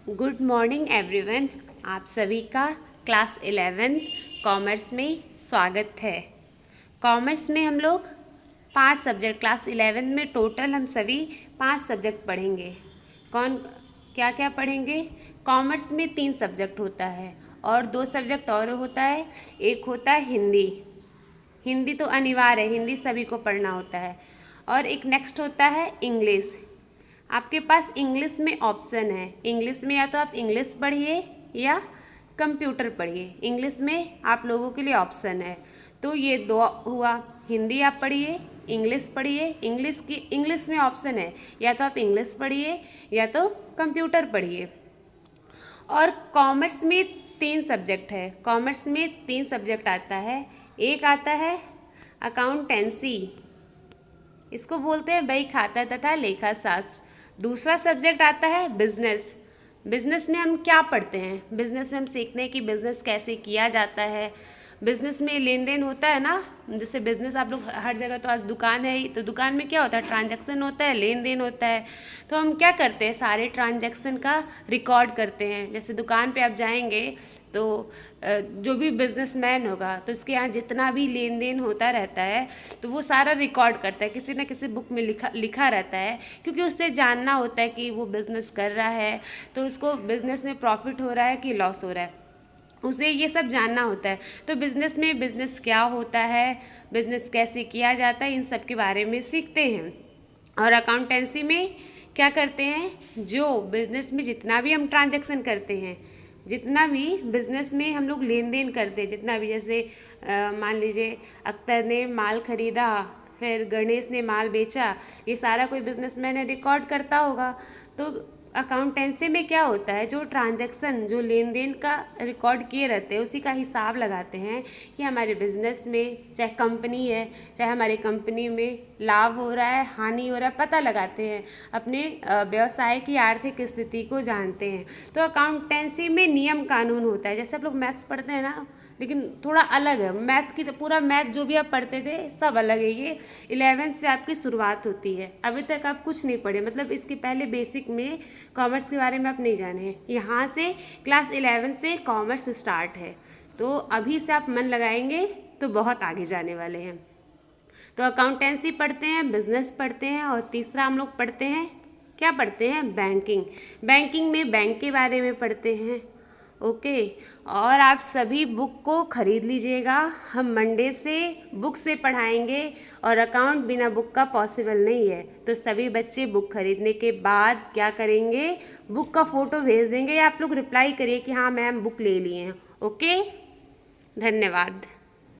Good morning everyone. आप सभी का क्लास 11 कॉमर्स में स्वागत है। कॉमर्स में हम लोग 5 सब्जेक्ट, क्लास 11 में टोटल हम सभी 5 सब्जेक्ट पढ़ेंगे। कौन क्या क्या पढ़ेंगे? कॉमर्स में 3 सब्जेक्ट होता है और 2 सब्जेक्ट और होता है। एक होता है हिंदी, हिंदी तो अनिवार्य है, हिंदी सभी को पढ़ना होता है। और एक नेक्स्ट होता है इंग्लिश। आपके पास इंग्लिश में ऑप्शन है, इंग्लिश में या तो आप इंग्लिश पढ़िए या कंप्यूटर पढ़िए। इंग्लिश में आप लोगों के लिए ऑप्शन है। तो ये 2 हुआ, हिंदी आप पढ़िए, इंग्लिश पढ़िए। इंग्लिश में ऑप्शन है, या तो आप इंग्लिश पढ़िए या तो कंप्यूटर पढ़िए। और कॉमर्स में 3 सब्जेक्ट है। कॉमर्स में 3 सब्जेक्ट आता है। एक आता है अकाउंटेंसी, इसको बोलते हैं बही खाता तथा लेखा शास्त्र। दूसरा सब्जेक्ट आता है बिजनेस। बिजनेस में हम क्या पढ़ते हैं? बिजनेस में हम सीखते हैं कि बिजनेस कैसे किया जाता है। बिजनेस में लेन देन होता है ना, जैसे बिजनेस आप लोग हर जगह, तो आज दुकान है ही, तो दुकान में क्या होता है? ट्रांजैक्शन होता है, लेन देन होता है। तो हम क्या करते हैं? सारे ट्रांजैक्शन का रिकॉर्ड करते हैं। जैसे दुकान पे आप जाएंगे तो जो भी बिजनेसमैन होगा तो उसके यहाँ जितना भी लेन देन होता रहता है तो वो सारा रिकॉर्ड करता है, किसी न किसी बुक में लिखा रहता है, क्योंकि उससे जानना होता है कि वो बिज़नेस कर रहा है तो उसको बिज़नेस में प्रॉफिट हो रहा है कि लॉस हो रहा है, उसे ये सब जानना होता है। तो बिज़नेस में बिज़नेस क्या होता है, बिज़नेस कैसे किया जाता है, इन सब के बारे में सीखते हैं। और अकाउंटेंसी में क्या करते हैं? जो बिज़नेस में जितना भी हम ट्रांजैक्शन करते हैं, जितना भी बिज़नेस में हम लोग लेन देन करते हैं, जितना भी, जैसे मान लीजिए अख्तर ने माल खरीदा, फिर गणेश ने माल बेचा, ये सारा कोई बिजनेसमैन है रिकॉर्ड करता होगा। तो अकाउंटेंसी में क्या होता है? जो ट्रांजैक्शन, जो लेन देन का रिकॉर्ड किए रहते हैं, उसी का हिसाब लगाते हैं कि हमारे बिजनेस में, चाहे कंपनी है, चाहे हमारी कंपनी में लाभ हो रहा है, हानि हो रहा है, पता लगाते हैं, अपने व्यवसाय की आर्थिक स्थिति को जानते हैं। तो अकाउंटेंसी में नियम कानून होता है। जैसे आप लोग मैथ्स पढ़ते हैं ना, लेकिन थोड़ा अलग है मैथ की, तो पूरा मैथ जो भी आप पढ़ते थे सब अलग है। ये 11 से आपकी शुरुआत होती है, अभी तक आप कुछ नहीं पढ़े, मतलब इसके पहले बेसिक में कॉमर्स के बारे में आप नहीं जाने हैं। यहाँ से क्लास 11 से कॉमर्स स्टार्ट है, तो अभी से आप मन लगाएंगे तो बहुत आगे जाने वाले हैं। तो अकाउंटेंसी पढ़ते हैं, बिजनेस पढ़ते हैं, और तीसरा हम लोग पढ़ते हैं, क्या पढ़ते हैं? बैंकिंग। बैंकिंग में बैंक के बारे में पढ़ते हैं। ओके। और आप सभी बुक को खरीद लीजिएगा, हम मंडे से बुक से पढ़ाएंगे, और अकाउंट बिना बुक का पॉसिबल नहीं है। तो सभी बच्चे बुक खरीदने के बाद क्या करेंगे? बुक का फ़ोटो भेज देंगे, या आप लोग रिप्लाई करिए कि हाँ मैम बुक ले लिए हैं। ओके, धन्यवाद।